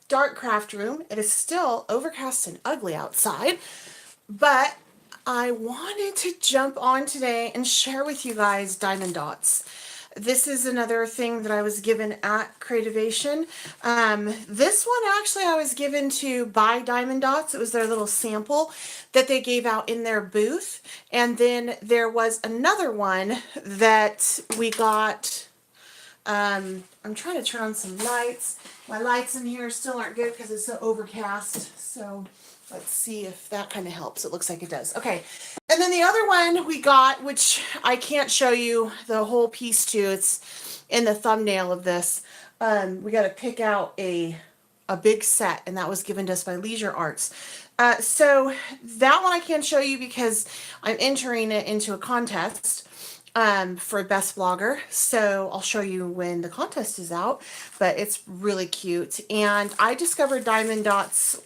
dark craft room. It is still overcast and ugly outside, but I wanted to jump on today and share with you guys diamond dots. This is another thing that I was given at Creativation. This one actually I was given to buy diamond dots. It was their little sample that they gave out in their booth. And then there was another one that we got. I'm trying to turn on some lights. My lights in here still aren't good because it's so overcast. So let's see if that kind of helps. It looks like it does. Okay. And then the other one we got, which I can't show you the whole piece to, it's in the thumbnail of this. We got to pick out a big set, and that was given to us by Leisure Arts. So that one I can't show you because I'm entering it into a contest for best blogger. So I'll show you when the contest is out, but it's really cute. And I discovered diamond dots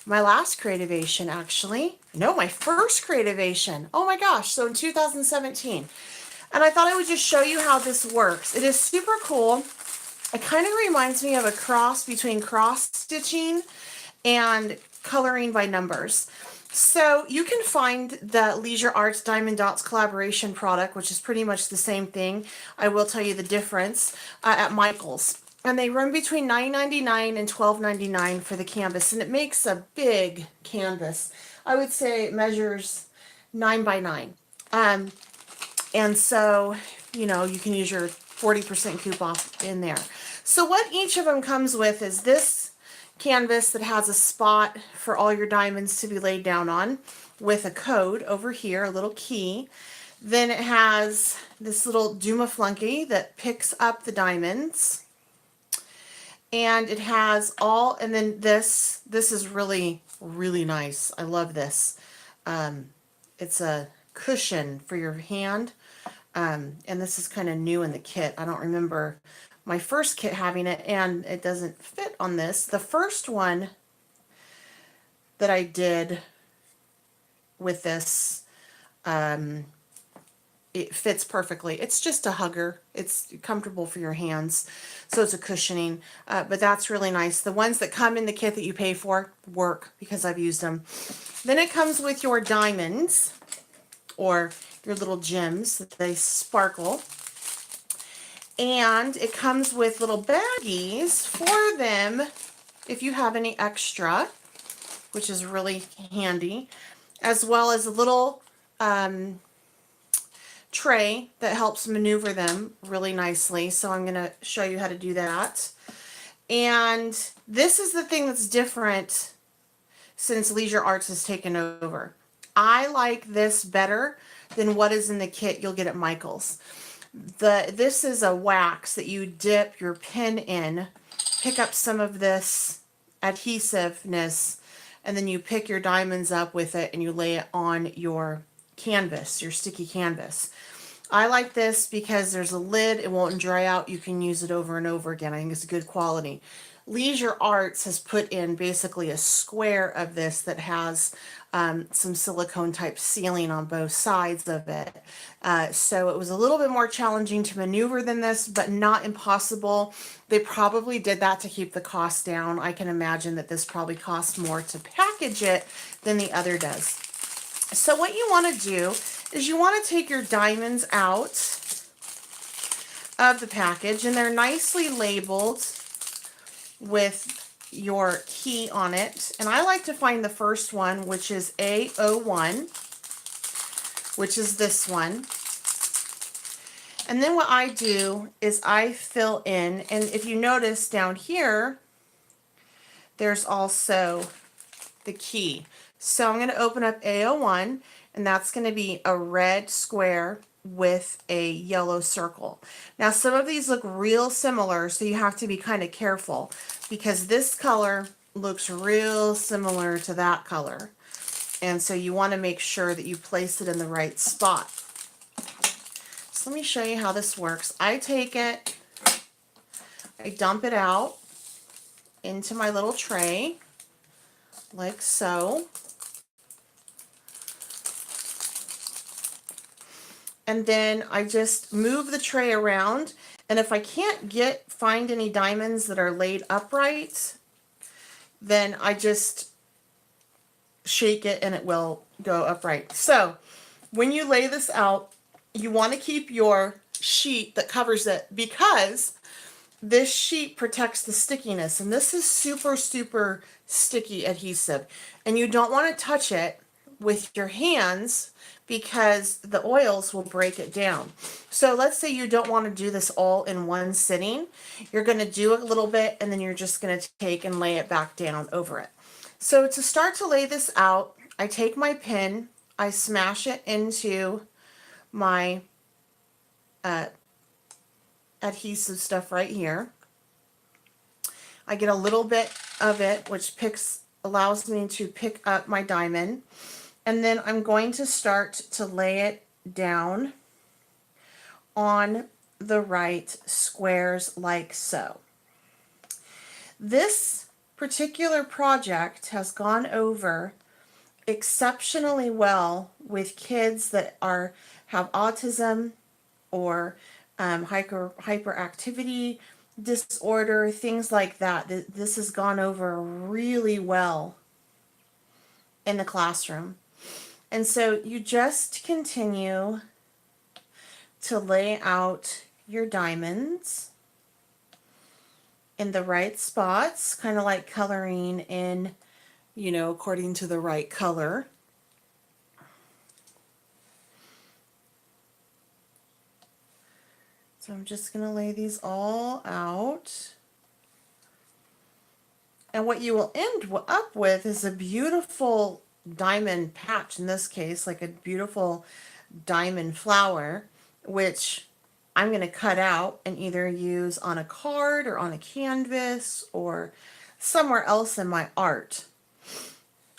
my last Creativation, actually. No, my first Creativation. Oh my gosh, so in 2017. And I thought I would just show you how this works. It is super cool. It kind of reminds me of a cross between cross stitching and coloring by numbers. So you can find the Leisure Arts Diamond Dots collaboration product, which is pretty much the same thing. I will tell you the difference at Michael's. And they run between $9.99 and $12.99 for the canvas. And it makes a big canvas. I would say it measures 9 by 9. And so, you know, you can use your 40% coupon in there. So what each of them comes with is this canvas that has a spot for all your diamonds to be laid down on with a code over here, a little key. Then it has this little Duma flunky that picks up the diamonds. And it has all, and then this is really, really nice. I love this. It's a cushion for your hand. And this is kind of new in the kit. I don't remember my first kit having it, and it doesn't fit on this. The first one that I did with this, it fits perfectly. It's just a hugger. It's comfortable for your hands, so it's a cushioning, but that's really nice. The ones that come in the kit that you pay for work because I've used them. Then it comes with your diamonds, or your little gems. They sparkle. And it comes with little baggies for them if you have any extra, which is really handy, as well as a little tray that helps maneuver them really nicely. So I'm going to show you how to do that. And this is the thing that's different since Leisure Arts has taken over. I like this better than what is in the kit you'll get at Michael's. This is a wax that you dip your pen in, pick up some of this adhesiveness, and then you pick your diamonds up with it and you lay it on your canvas, your sticky canvas. I like this because there's a lid, it won't dry out, you can use it over and over again. I think it's good quality. Leisure Arts has put in basically a square of this that has some silicone type sealing on both sides of it. So it was a little bit more challenging to maneuver than this, but not impossible. They probably did that to keep the cost down. I can imagine that this probably costs more to package it than the other does. So what you want to do is you want to take your diamonds out of the package, and they're nicely labeled with your key on it. And I like to find the first one, which is A01, which is this one. And then what I do is I fill in, and if you notice down here, there's also the key. So I'm going to open up A01, and that's going to be a red square with a yellow circle. Now some of these look real similar, so you have to be kind of careful because this color looks real similar to that color. And so you want to make sure that you place it in the right spot. So let me show you how this works. I take it, I dump it out into my little tray, like so. And then I just move the tray around And if I can't find any diamonds that are laid upright, then I just shake it and it will go upright. So when you lay this out, you want to keep your sheet that covers it, because this sheet protects the stickiness, and this is super, super sticky adhesive, and you don't want to touch it with your hands because the oils will break it down. So let's say you don't want to do this all in one sitting. You're going to do a little bit and then you're just going to take and lay it back down over it. So to start to lay this out, I take my pin, I smash it into my adhesive stuff right here. I get a little bit of it, which allows me to pick up my diamond. And then I'm going to start to lay it down on the right squares like so. This particular project has gone over exceptionally well with kids that have autism or hyperactivity disorder, things like that. This has gone over really well in the classroom. And so you just continue to lay out your diamonds in the right spots, kind of like coloring in, according to the right color. So I'm just going to lay these all out. And what you will end up with is a beautiful diamond patch, in this case, like a beautiful diamond flower, which I'm going to cut out and either use on a card or on a canvas or somewhere else in my art.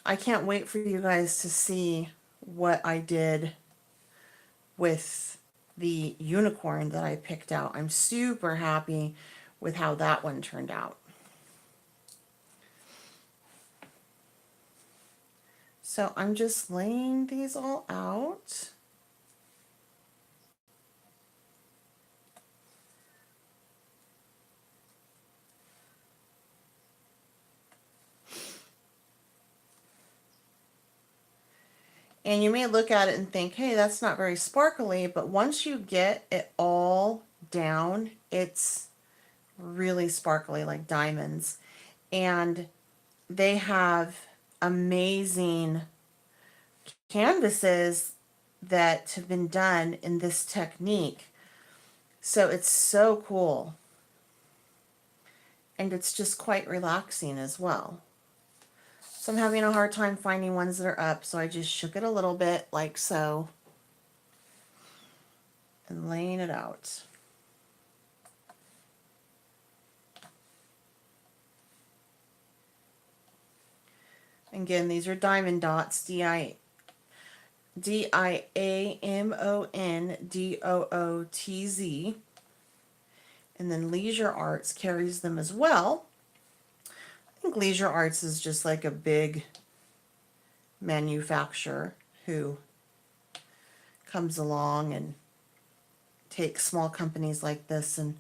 I can't wait for you guys to see what I did with the unicorn that I picked out. I'm super happy with how that one turned out. So I'm just laying these all out. And you may look at it and think, hey, that's not very sparkly, but once you get it all down, it's really sparkly like diamonds. And they have amazing canvases that have been done in this technique. So it's so cool. And it's just quite relaxing as well. So I'm having a hard time finding ones that are up, so I just shook it a little bit like so and laying it out. Again, these are diamond dots, Diamondotz, and then Leisure Arts carries them as well. I think Leisure Arts is just like a big manufacturer who comes along and takes small companies like this and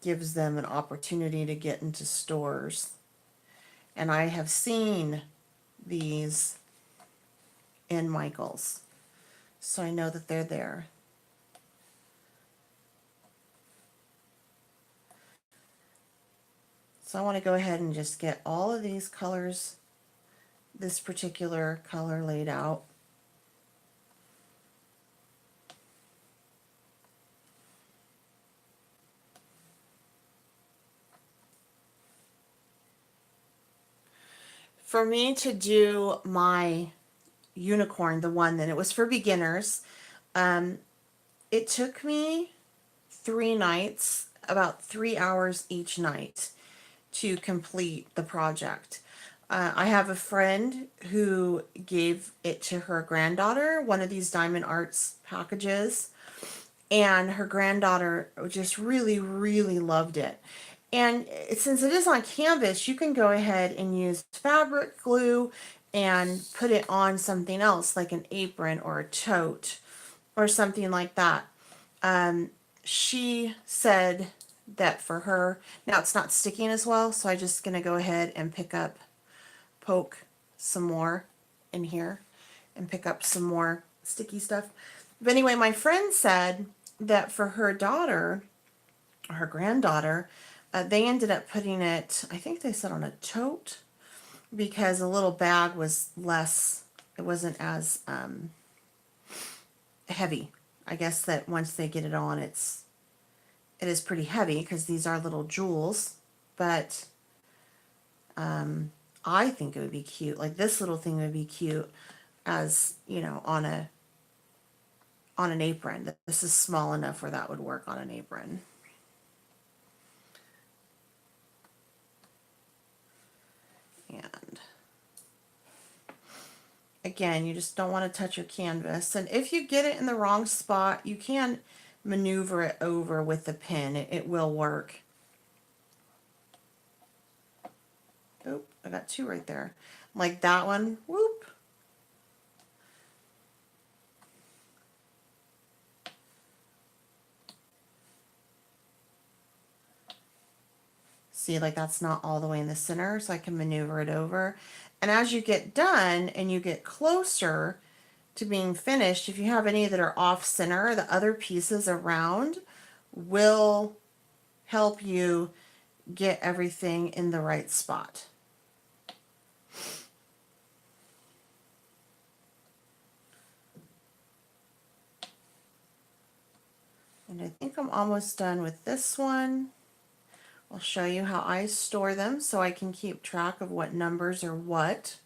gives them an opportunity to get into stores. And I have seen these in Michael's, so I know that they're there. So I want to go ahead and just get all of these colors, this particular color laid out. For me to do my unicorn, the one that it was for beginners, it took me 3 nights, about 3 hours each night to complete the project. I have a friend who gave it to her granddaughter, one of these Diamond Arts packages, and her granddaughter just really, really loved it. And since it is on canvas, you can go ahead and use fabric glue and put it on something else like an apron or a tote or something like that. she said that for her, now it's not sticking as well, so I'm just going to go ahead and poke some more in here and pick up some more sticky stuff. But anyway, my friend said that for her daughter, or her granddaughter, they ended up putting it, I think they said on a tote, because a little bag was less, it wasn't as heavy. I guess that once they get it on, it is pretty heavy because these are little jewels, but I think it would be cute. Like this little thing would be cute as, you know, on an apron. This is small enough where that would work on an apron. And again, you just don't want to touch your canvas. And if you get it in the wrong spot, you can maneuver it over with the pin. It will work. Oh, I got two right there. Like that one, whoop. See, like that's not all the way in the center, so I can maneuver it over. And as you get done and you get closer to being finished, if you have any that are off center, the other pieces around will help you get everything in the right spot. And I think I'm almost done with this one. I'll show you how I store them so I can keep track of what numbers are what.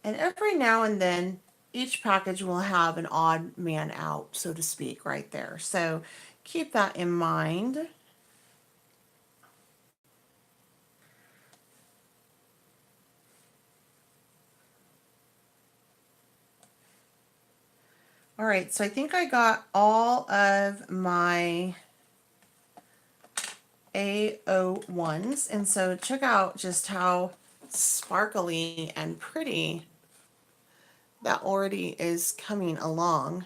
And every now and then, each package will have an odd man out, so to speak, right there. So keep that in mind. All right, so I think I got all of my A01s, and so check out just how sparkly and pretty that already is coming along.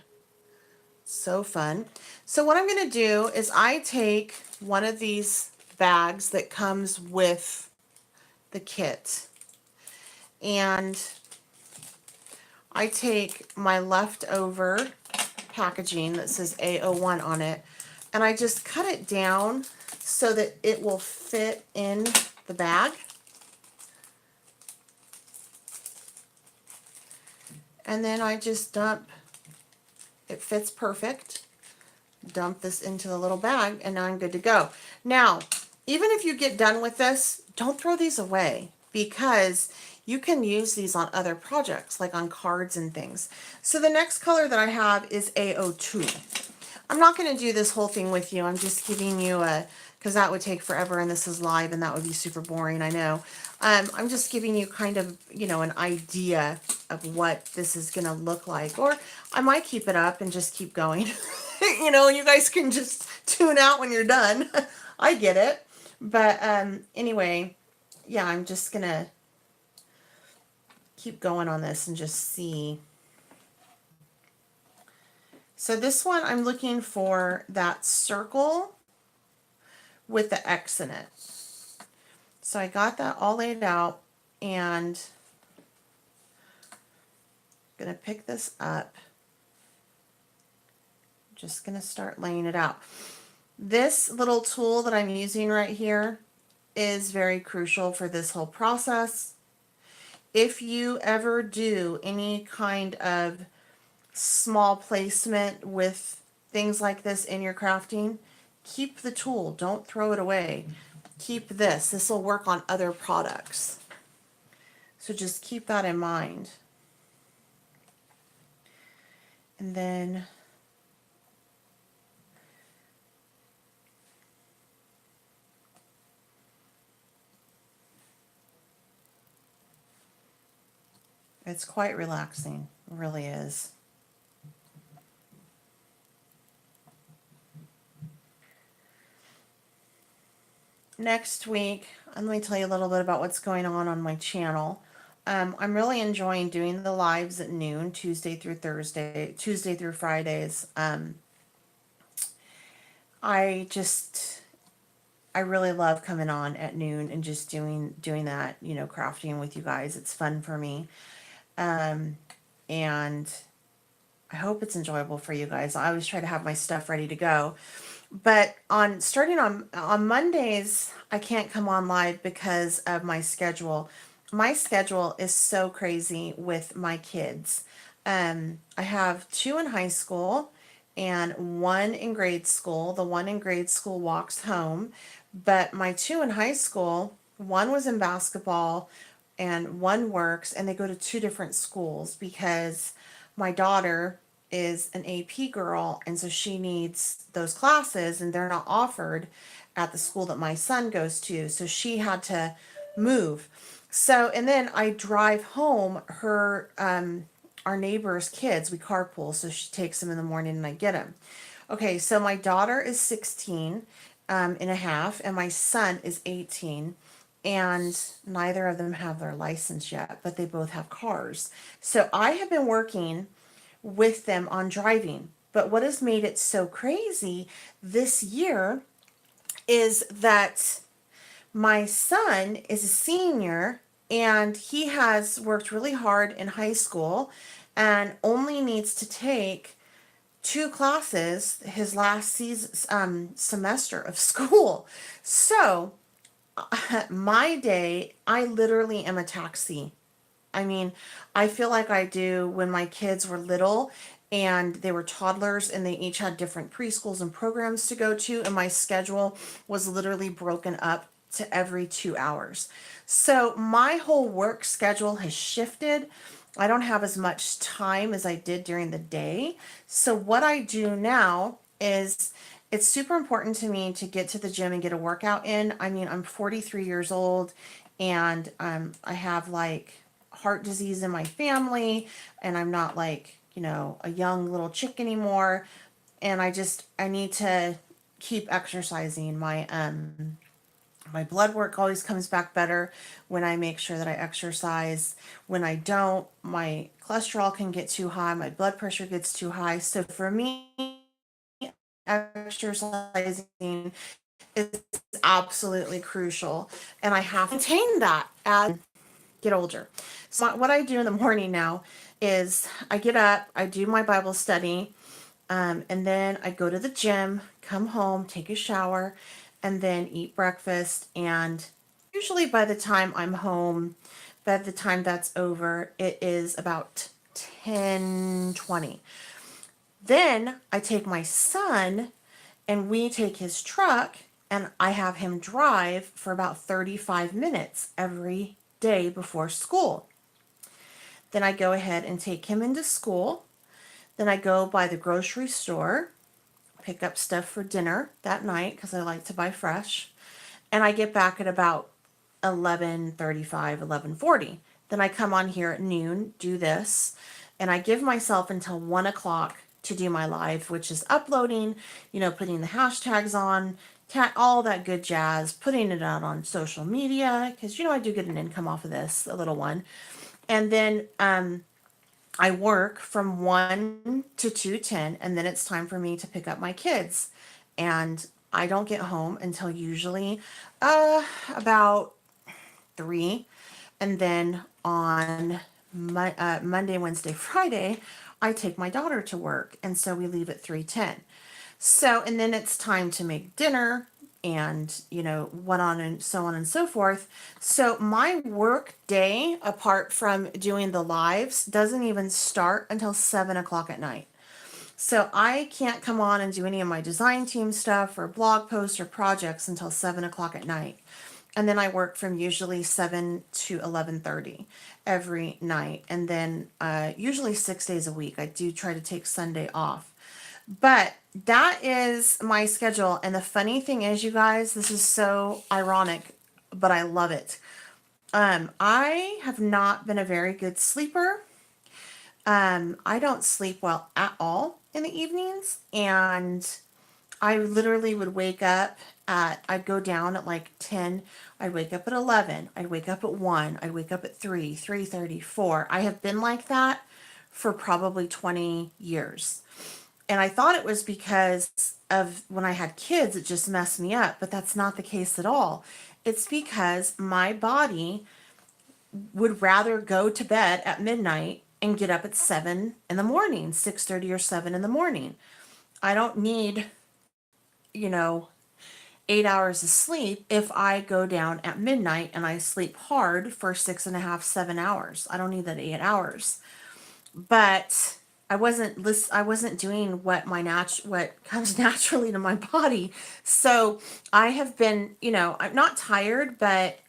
So fun. So what I'm going to do is I take one of these bags that comes with the kit, and I take my leftover packaging that says A01 on it, and I just cut it down so that it will fit in the bag. And then I just dump, it fits perfect. Dump this into the little bag, and now I'm good to go. Now, even if you get done with this, don't throw these away, because you can use these on other projects, like on cards and things. So the next color that I have is A02. I'm not going to do this whole thing with you. I'm just giving you because that would take forever, and this is live, and that would be super boring, I know. I'm just giving you kind of, you know, an idea of what this is going to look like. Or I might keep it up and just keep going. You know, you guys can just tune out when you're done. I get it. But anyway, yeah, I'm just going to keep going on this and just see. So this one, I'm looking for that circle with the X in it. So I got that all laid out, and I'm going to pick this up. Just going to start laying it out. This little tool that I'm using right here is very crucial for this whole process. If you ever do any kind of small placement with things like this in your crafting, keep the tool. Don't throw it away. Keep this. This will work on other products. So just keep that in mind. And then it's quite relaxing. It really is. Next week, let me tell you a little bit about what's going on my channel. I'm really enjoying doing the lives at noon, Tuesday through Fridays. I just, I really love coming on at noon and just doing that, crafting with you guys. It's fun for me. Um, and I hope it's enjoyable for you guys. I always try to have my stuff ready to go. But on starting on Mondays, I can't come on live because of my schedule. My schedule is so crazy with my kids. I have two in high school and one in grade school. The one in grade school walks home, but my two in high school, one was in basketball and one works, and they go to two different schools because my daughter is an AP girl, and so she needs those classes, and they're not offered at the school that my son goes to. So she had to move. So, and then I drive home our neighbor's kids. We carpool, so she takes them in the morning and I get them. Okay, so my daughter is 16 and a half, and my son is 18, and neither of them have their license yet, but they both have cars. So I have been working with them on driving. But what has made it so crazy this year is that my son is a senior and he has worked really hard in high school and only needs to take two classes his last semester of school. So my day, I literally am a taxi. I mean, I feel like I do when my kids were little and they were toddlers and they each had different preschools and programs to go to, and my schedule was literally broken up to every 2 hours. So my whole work schedule has shifted. I don't have as much time as I did during the day. So what I do now is it's super important to me to get to the gym and get a workout in. I mean, I'm 43 years old and I have like heart disease in my family, and I'm not like, a young little chick anymore. And I need to keep exercising. My blood work always comes back better when I make sure that I exercise. When I don't, my cholesterol can get too high, my blood pressure gets too high. So for me, exercising is absolutely crucial, and I have to maintain that as I get older. So what I do in the morning now is I get up, I do my Bible study, and then I go to the gym, come home, take a shower, and then eat breakfast. And usually by the time I'm home, by the time that's over, it is about 10:20. Then I take my son and we take his truck and I have him drive for about 35 minutes every day before school. Then I go ahead and take him into school. Then I go by the grocery store, pick up stuff for dinner that night because I like to buy fresh. And I get back at about 11:35, 11:40. Then I come on here at noon, do this, and I give myself until 1 o'clock to do my live, which is uploading, putting the hashtags on, all that good jazz, putting it out on social media, because, I do get an income off of this, a little one. And then I work from 1 to 2:10, and then it's time for me to pick up my kids. And I don't get home until usually about 3. And then on Monday, Wednesday, Friday, I take my daughter to work. And so we leave at 3:10. So, and then it's time to make dinner and, what on and so on and so forth. So my work day, apart from doing the lives, doesn't even start until 7 o'clock at night. So I can't come on and do any of my design team stuff or blog posts or projects until 7 o'clock at night. And then I work from usually 7 to 11:30 every night. And then usually 6 days a week. I do try to take Sunday off. But that is my schedule. And the funny thing is, you guys, this is so ironic, but I love it. I have not been a very good sleeper. I don't sleep well at all in the evenings. And I literally would wake up I'd go down at like 10. I'd wake up at 11. I'd wake up at 1. I'd wake up at 3, 3:30, 4. I have been like that for probably 20 years. And I thought it was because of when I had kids, it just messed me up, but that's not the case at all. It's because my body would rather go to bed at midnight and get up at 7 in the morning, 6:30 or 7 in the morning. I don't need, you know, 8 hours of sleep if I go down at midnight and I sleep hard for 6.5, 7 hours. I don't need that 8 hours. But I wasn't doing what comes naturally to my body. So I have been, I'm not tired, but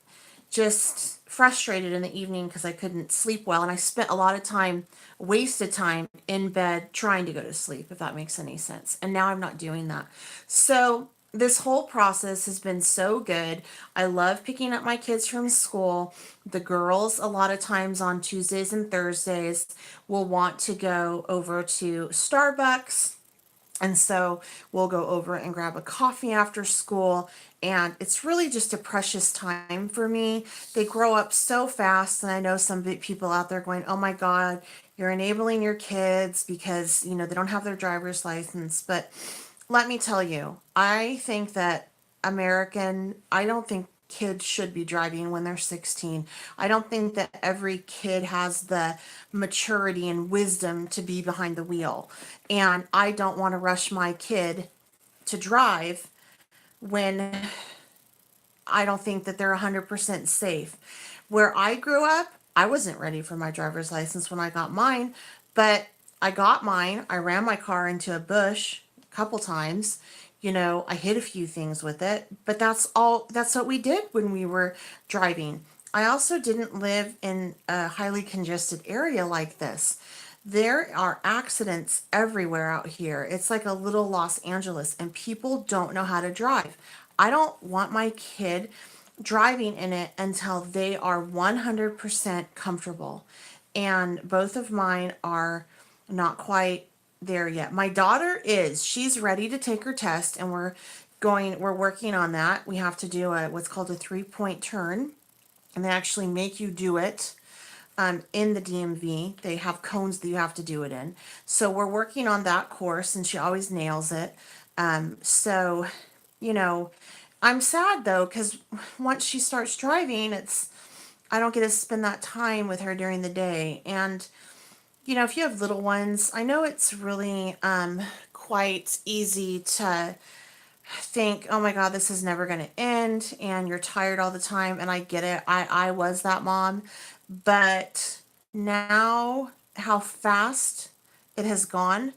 just frustrated in the evening because I couldn't sleep well. And I spent a lot of time, wasted time in bed trying to go to sleep, if that makes any sense. And now I'm not doing that. So this whole process has been so good. I love picking up my kids from school. The girls, a lot of times on Tuesdays and Thursdays, will want to go over to Starbucks, and so we'll go over and grab a coffee after school. And it's really just a precious time for me. They grow up so fast. And I know some people out there going, oh my God, you're enabling your kids because, they don't have their driver's license. But let me tell you, I think that I don't think kids should be driving when they're 16. I don't think that every kid has the maturity and wisdom to be behind the wheel. And I don't want to rush my kid to drive when I don't think that they're 100% safe. Where I grew up, I wasn't ready for my driver's license when I got mine, but I got mine. I ran my car into a bush a couple times. I hit a few things with it, but that's what we did when we were driving. I also didn't live in a highly congested area like this. There are accidents everywhere out here. It's like a little Los Angeles, and people don't know how to drive. I don't want my kid driving in it until they are 100% comfortable. And both of mine are not quite there yet. My daughter is. She's ready to take her test, and we're working on that. We have to do what's called a 3-point turn, and they actually make you do it in the DMV. They have cones that you have to do it in. So we're working on that course, and she always nails it. So, you know, I'm sad though, because once she starts driving, I don't get to spend that time with her during the day. And, if you have little ones, I know it's really quite easy to think, oh my God, this is never going to end, and you're tired all the time. And I get it. I was that mom. But now, how fast it has gone.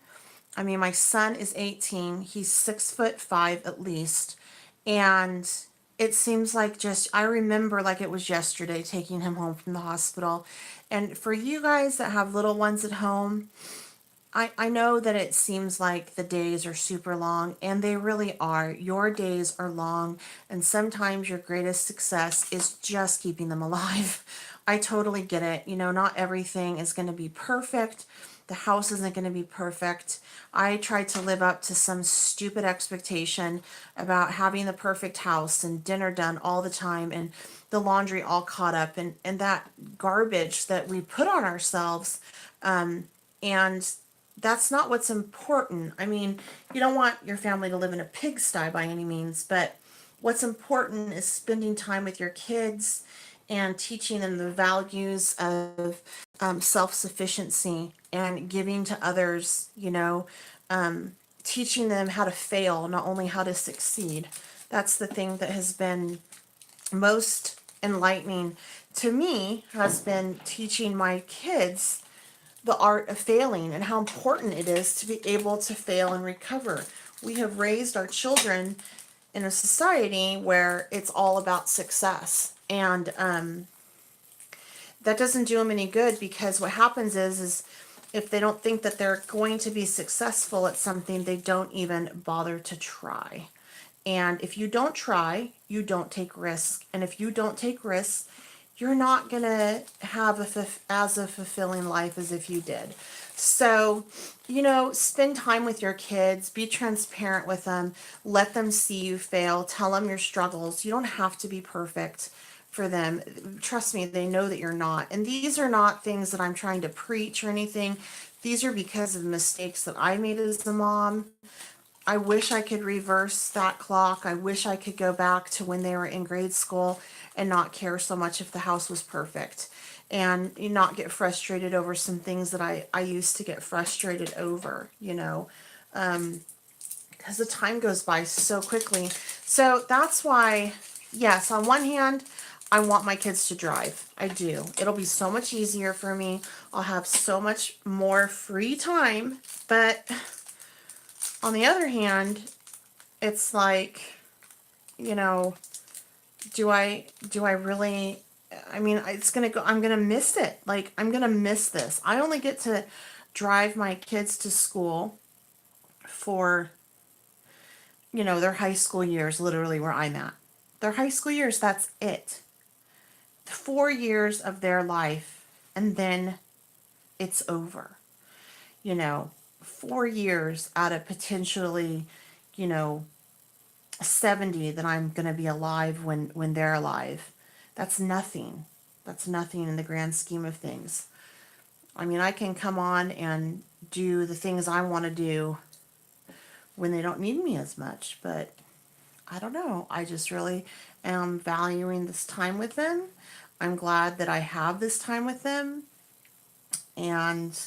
I mean, my son is 18. He's 6'5" at least. And it seems like I remember like it was yesterday taking him home from the hospital. And for you guys that have little ones at home, I know that it seems like the days are super long, and they really are. Your days are long, and sometimes your greatest success is just keeping them alive. I totally get it. Not everything is going to be perfect. The house isn't going to be perfect. I tried to live up to some stupid expectation about having the perfect house and dinner done all the time and the laundry all caught up, and that garbage that we put on ourselves. And that's not what's important. I mean, you don't want your family to live in a pigsty by any means, but what's important is spending time with your kids and teaching them the values of self-sufficiency and giving to others, teaching them how to fail, not only how to succeed. That's the thing that has been most enlightening to me, has been teaching my kids the art of failing and how important it is to be able to fail and recover. We have raised our children in a society where it's all about success, and that doesn't do them any good, because what happens is if they don't think that they're going to be successful at something, they don't even bother to try. And if you don't try, you don't take risks. And if you don't take risks, you're not going to have as a fulfilling life as if you did. So, spend time with your kids, be transparent with them, let them see you fail, tell them your struggles. You don't have to be perfect for them. Trust me, they know that you're not. And these are not things that I'm trying to preach or anything. These are because of mistakes that I made as a mom. I wish I could reverse that clock. I wish I could go back to when they were in grade school and not care so much if the house was perfect and not get frustrated over some things that I used to get frustrated over, because the time goes by so quickly. So that's why, yes, on one hand, I want my kids to drive. I do. It'll be so much easier for me. I'll have so much more free time. But on the other hand, it's like, you know, do I really, I mean, it's going to go, I'm going to miss it. Like, I'm going to miss this. I only get to drive my kids to school for, their high school years, literally where I'm at. Their high school years, that's it. 4 years of their life, and then it's over. You know, 4 years out of potentially, you know, 70 that I'm going to be alive when they're alive. That's nothing. That's nothing in the grand scheme of things. I mean, I can come on and do the things I want to do when they don't need me as much, but I don't know. I just really am valuing this time with them. I'm glad that I have this time with them. And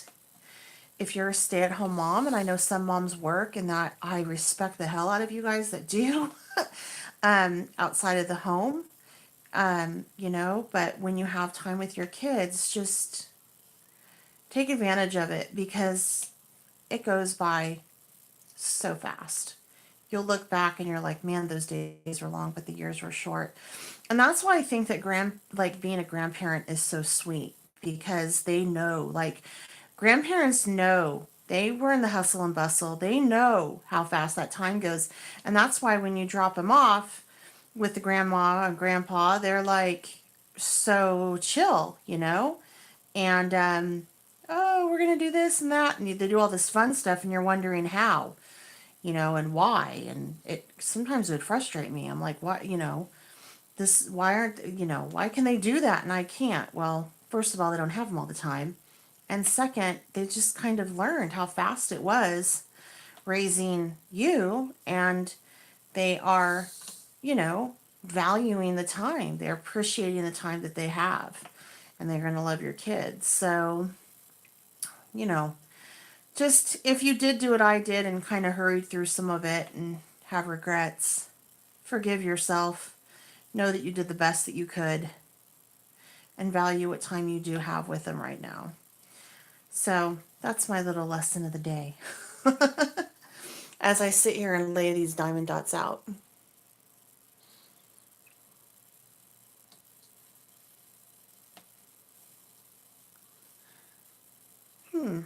if you're a stay-at-home mom, and I know some moms work, and that I respect the hell out of you guys that do, outside of the home, but when you have time with your kids, just take advantage of it because it goes by so fast. You'll look back and you're like, man, those days were long, but the years were short. And that's why I think that being a grandparent is so sweet, because they know, like, grandparents know. They were in the hustle and bustle. They know how fast that time goes. And that's why when you drop them off with the grandma and grandpa, they're like so chill, And, oh, we're going to do this and that. And they do all this fun stuff, and you're wondering how, and why. And it sometimes would frustrate me. I'm like, what, why can they do that and I can't? Well, first of all, they don't have them all the time. And second, they just kind of learned how fast it was raising you, and they are, valuing the time. They're appreciating the time that they have, and they're going to love your kids. So, just if you did do what I did and kind of hurried through some of it and have regrets, forgive yourself. Know that you did the best that you could, and value what time you do have with them right now. So that's my little lesson of the day as I sit here and lay these diamond dots out.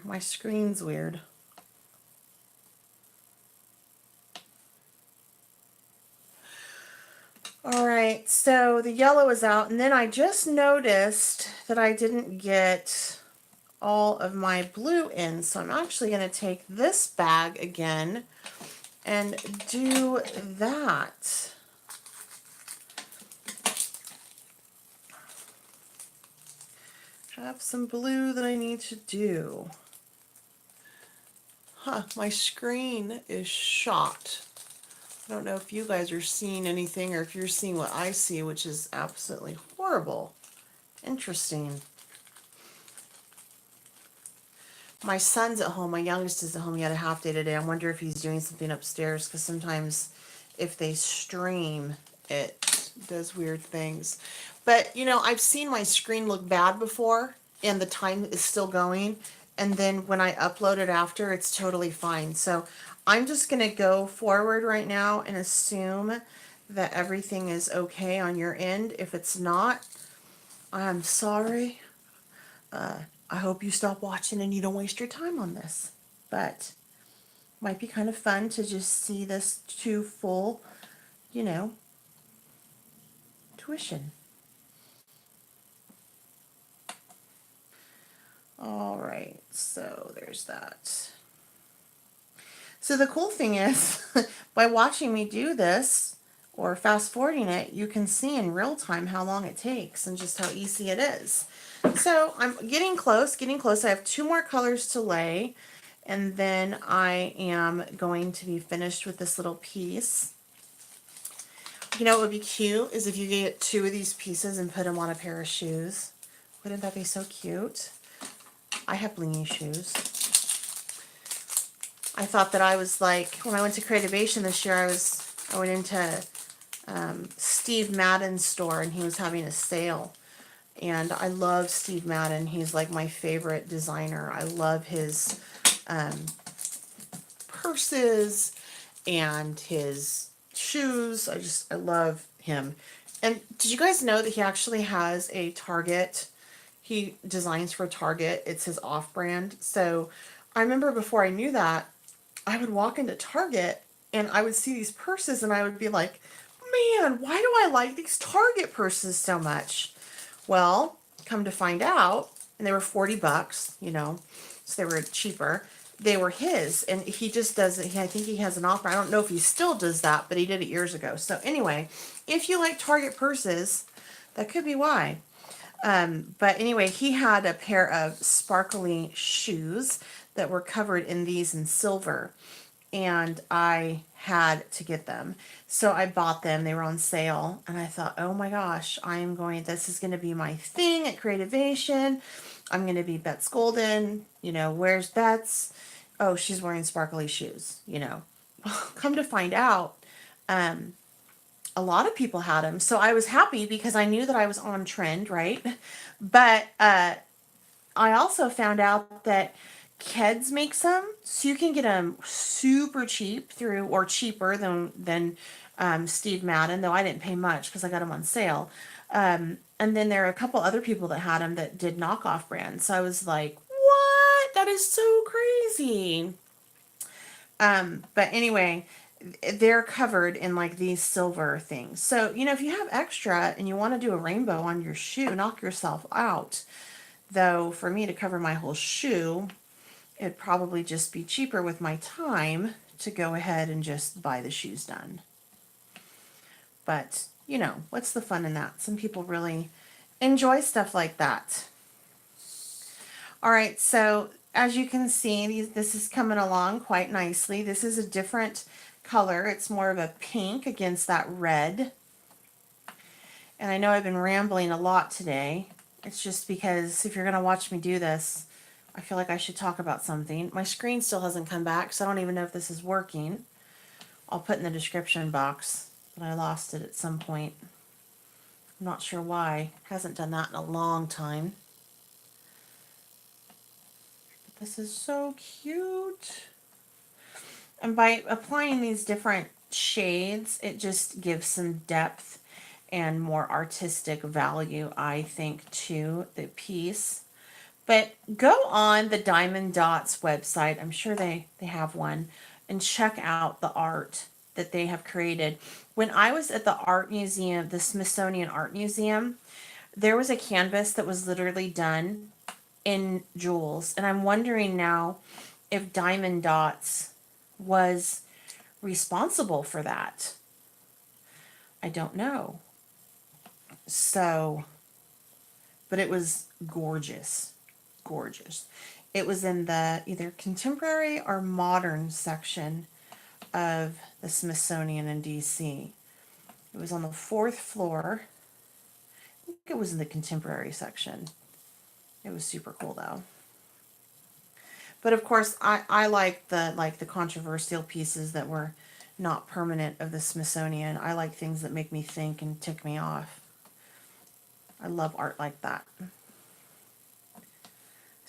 My screen's weird. All right, so the yellow is out, and then I just noticed that I didn't get all of my blue in, so I'm actually going to take this bag again and do that. I have some blue that I need to do. My screen is shot. I don't know if you guys are seeing anything or if you're seeing what I see, which is absolutely horrible. Interesting. My son's at home. My youngest is at home. He had a half day today. I wonder if he's doing something upstairs, because sometimes if they stream, it does weird things. But, I've seen my screen look bad before, and the time is still going. And then when I upload it after, it's totally fine. So I'm just going to go forward right now and assume that everything is okay on your end. If it's not, I'm sorry. I hope you stop watching and you don't waste your time on this. But might be kind of fun to just see this to full, tuition. All right, so there's that. So the cool thing is, by watching me do this or fast forwarding it, you can see in real time how long it takes and just how easy it is. So I'm getting close, getting close. I have 2 more colors to lay, and then I am going to be finished with this little piece. You know what would be cute is if you get 2 of these pieces and put them on a pair of shoes. Wouldn't that be so cute? I have blingy shoes. I thought that I was like, when I went to Creativation this year, I went into Steve Madden's store and he was having a sale. And I love Steve Madden. He's like my favorite designer. I love his purses and his shoes. I love him. And did you guys know that he actually has a Target? He designs for Target. It's his off-brand. So I remember before I knew that, I would walk into Target and I would see these purses and I would be like, man, why do I like these Target purses so much? Well, come to find out, and they were 40 bucks, you know, so they were cheaper. They were his, and he just does it. I think he has an offer. I don't know if he still does that, but he did it years ago. So anyway, if you like Target purses, that could be why. But anyway, he had a pair of sparkly shoes that were covered in these in silver, and I had to get them. So I bought them. They were on sale, and I thought, oh my gosh, this is going to be my thing at Creativation. I'm going to be Bets Golden. You know, where's Bets? Oh, she's wearing sparkly shoes, you know. Come to find out, a lot of people had them. So I was happy because I knew that I was on trend, right? But I also found out that Keds makes them, so you can get them super cheap through, or cheaper than Steve Madden, though I didn't pay much because I got them on sale. And then there are a couple other people that had them that did knockoff brands. So I was like, what? That is so crazy. But anyway, they're covered in like these silver things. So, you know, if you have extra and you want to do a rainbow on your shoe, knock yourself out. Though for me to cover my whole shoe, it'd probably just be cheaper with my time to go ahead and just buy the shoes done. But, you know, what's the fun in that? Some people really enjoy stuff like that. All right, so as you can see, this is coming along quite nicely. This is a different color. It's more of a pink against that red. And I know I've been rambling a lot today. It's just because if you're going to watch me do this, I feel like I should talk about something. My screen still hasn't come back, so I don't even know if this is working. I'll put in the description box that I lost it at some point. I'm not sure why. Hasn't done that in a long time. But this is so cute. And by applying these different shades, it just gives some depth and more artistic value, I think, to the piece. But go on the Diamond Dotz website, I'm sure they have one, and check out the art that they have created. When I was at the art museum, the Smithsonian Art Museum, there was a canvas that was literally done in jewels. And I'm wondering now if Diamond Dotz was responsible for that. I don't know. So, but it was gorgeous. Gorgeous. It was in the either contemporary or modern section of the Smithsonian in DC. It was on the 4th floor. I think it was in the contemporary section. It was super cool though. But of course, I like the controversial pieces that were not permanent of the Smithsonian. I like things that make me think and tick me off. I love art like that.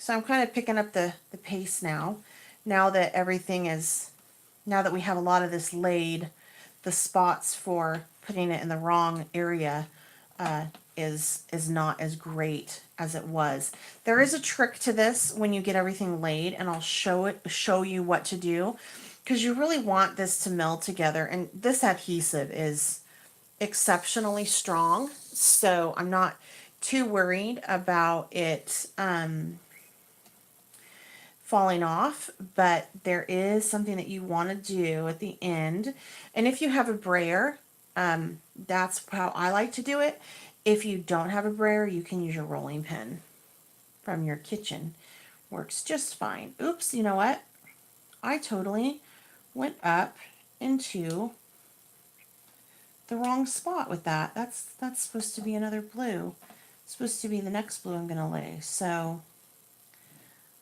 So I'm kind of picking up the pace now. Now that now that we have a lot of this laid, the spots for putting it in the wrong area is not as great as it was. There is a trick to this when you get everything laid, and I'll show you what to do, because you really want this to meld together. And this adhesive is exceptionally strong, so I'm not too worried about it falling off, but there is something that you want to do at the end. And if you have a brayer, that's how I like to do it. If you don't have a brayer, you can use your rolling pin from your kitchen. Works just fine. Oops, you know what? I totally went up into the wrong spot with that. That's supposed to be another blue. It's supposed to be the next blue I'm going to lay. So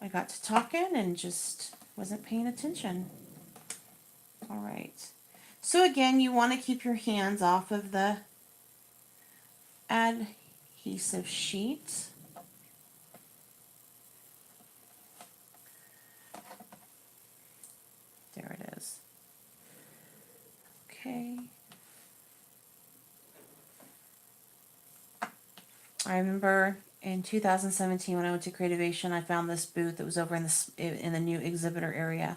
I got to talking and just wasn't paying attention. All right. So again, you want to keep your hands off of the adhesive sheet. There it is. Okay. I remember in 2017 when I went to Creativation, I found this booth that was over in the new exhibitor area,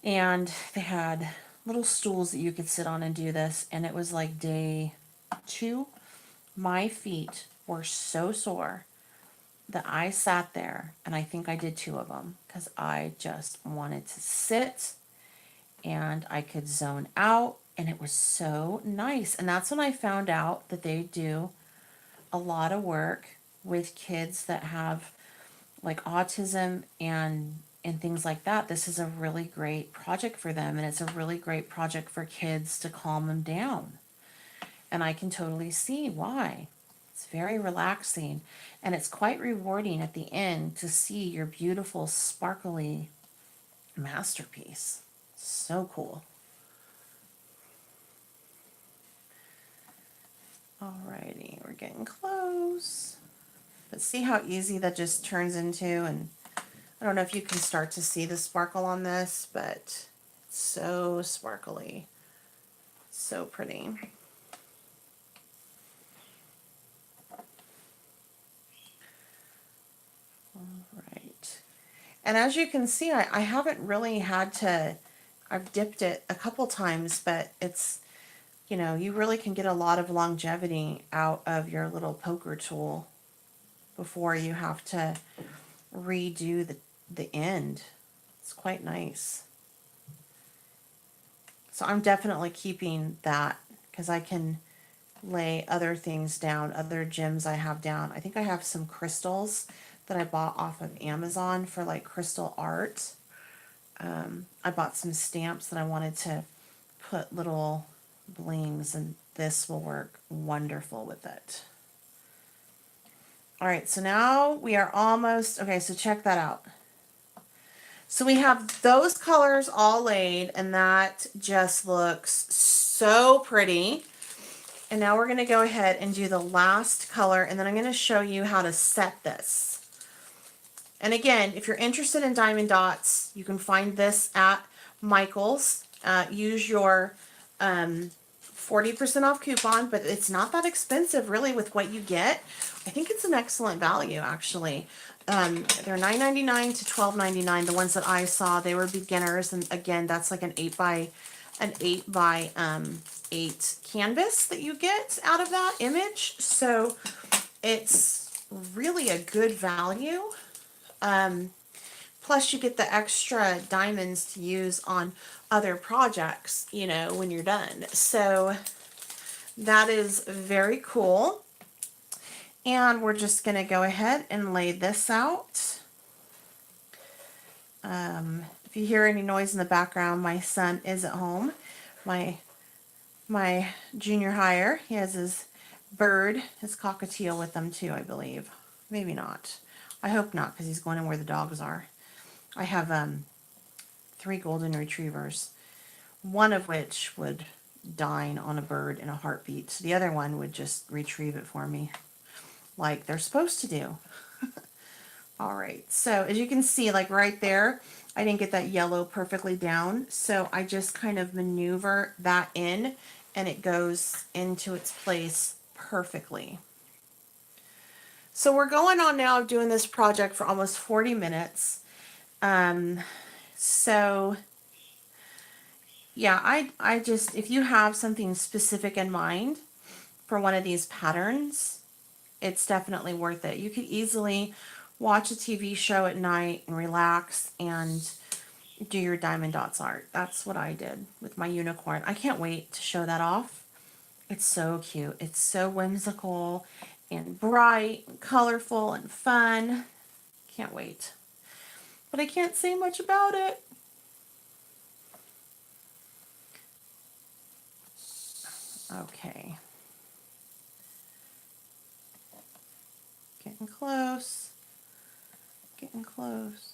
and they had little stools that you could sit on and do this, and it was like day 2. My feet were so sore that I sat there, and I think I did 2 of them because I just wanted to sit and I could zone out, and it was so nice. And that's when I found out that they do a lot of work with kids that have like autism and things like that. This is a really great project for them, and it's a really great project for kids to calm them down. And I can totally see why. It's very relaxing, and it's quite rewarding at the end to see your beautiful, sparkly masterpiece. So cool. Alrighty, we're getting close. But see how easy that just turns into, and I don't know if you can start to see the sparkle on this, but it's so sparkly. So pretty. Alright. And as you can see, I haven't really had to, I've dipped it a couple times, but it's, you know, you really can get a lot of longevity out of your little poker tool before you have to redo the end. It's quite nice. So I'm definitely keeping that because I can lay other things down, other gems I have down. I think I have some crystals that I bought off of Amazon for like crystal art. I bought some stamps that I wanted to put little blings, and this will work wonderful with it. All right, so now we are almost, okay, so check that out. So we have those colors all laid, and that just looks so pretty. And now we're going to go ahead and do the last color, and then I'm going to show you how to set this. And again, if you're interested in diamond dots, you can find this at Michael's. Use your 40% off coupon, but it's not that expensive really with what you get. I think it's an excellent value actually. They're $9.99 to $12.99. The ones that I saw, they were beginners, and again, that's like an 8 by 8 canvas that you get out of that image. So it's really a good value. Plus you get the extra diamonds to use on other projects, you know, when you're done. So that is very cool. And we're just going to go ahead and lay this out. If you hear any noise in the background, my son is at home. My junior hire, he has his bird, his cockatiel with them too, I believe. Maybe not. I hope not, because he's going in where the dogs are. I have 3 golden retrievers, one of which would dine on a bird in a heartbeat. So the other one would just retrieve it for me, like they're supposed to do. All right, so as you can see, like right there, I didn't get that yellow perfectly down, so I just kind of maneuver that in, and it goes into its place perfectly. So we're going on now doing this project for almost 40 minutes. So yeah, I just, if you have something specific in mind for one of these patterns, it's definitely worth it. You could easily watch a TV show at night and relax and do your diamond dots art. That's what I did with my unicorn. I can't wait to show that off. It's so cute. It's so whimsical and bright and colorful and fun. Can't wait. But I can't say much about it. Okay. Getting close. Getting close.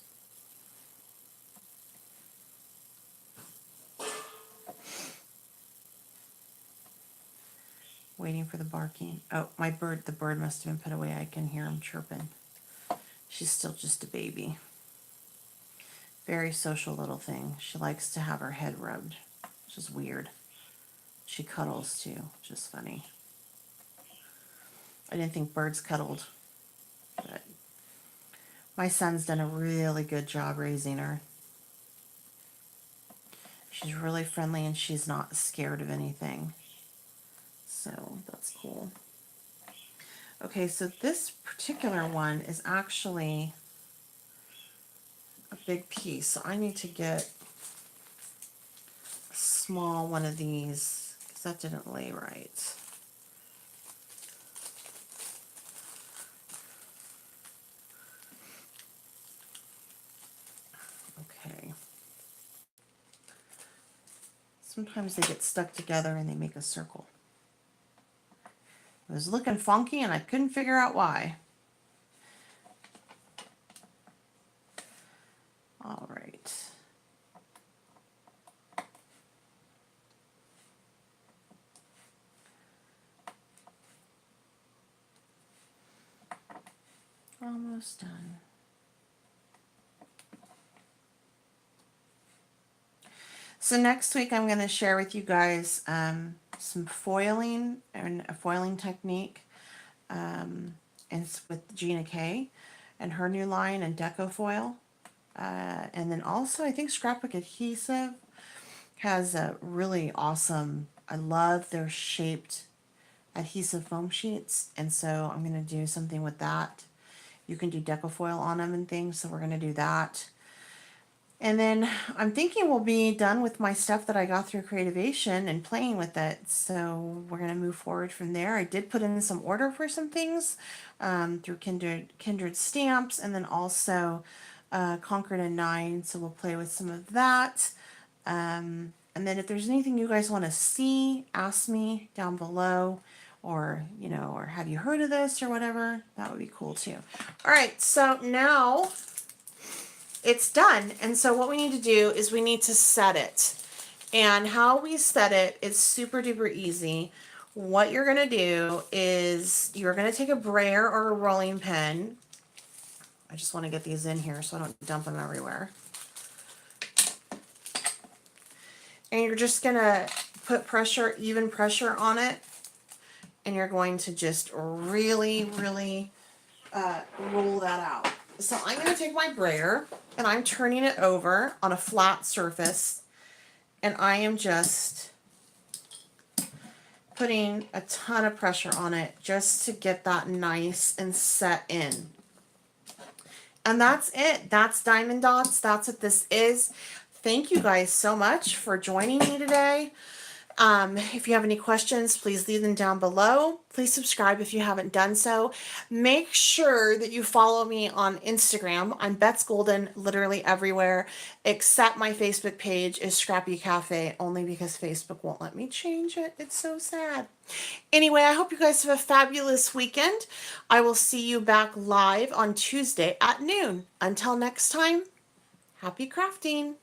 Waiting for the barking. Oh, my bird, the bird must have been put away. I can hear him chirping. She's still just a baby. Very social little thing. She likes to have her head rubbed, which is weird. She cuddles too, which is funny. I didn't think birds cuddled, but my son's done a really good job raising her. She's really friendly and she's not scared of anything. So that's cool. Okay, so this particular one is actually a big piece. So I need to get a small one of these because that didn't lay right. Okay. Sometimes they get stuck together and they make a circle. It was looking funky and I couldn't figure out why. All right. Almost done. So next week I'm going to share with you guys some foiling and a foiling technique. And it's with Gina K and her new line and Deco Foil. And then also I think Scrapbook Adhesive has a really awesome, I love their shaped adhesive foam sheets. And so I'm going to do something with that. You can do Deco Foil on them and things. So we're going to do that. And then I'm thinking we'll be done with my stuff that I got through Creativation and playing with it. So we're going to move forward from there. I did put in some order for some things through Kindred Stamps and then also Concord and 9. So we'll play with some of that. And then if there's anything you guys want to see, ask me down below. Or, you know, or have you heard of this or whatever? That would be cool too. All right, so now it's done. And so what we need to do is we need to set it. And how we set it is super duper easy. What you're going to do is you're going to take a brayer or a rolling pin. I just want to get these in here so I don't dump them everywhere. And you're just going to put pressure, even pressure on it. And you're going to just really, really roll that out. So I'm going to take my brayer and I'm turning it over on a flat surface. And I am just putting a ton of pressure on it just to get that nice and set in. And that's it. That's Diamond Dots. That's what this is. Thank you guys so much for joining me today. If you have any questions, please leave them down below. Please subscribe if you haven't done so. Make sure that you follow me on Instagram. I'm Bets Golden literally everywhere, except my Facebook page is Scrappy Cafe, only because Facebook won't let me change it. It's so sad. Anyway, I hope you guys have a fabulous weekend. I will see you back live on Tuesday at noon. Until next time, happy crafting.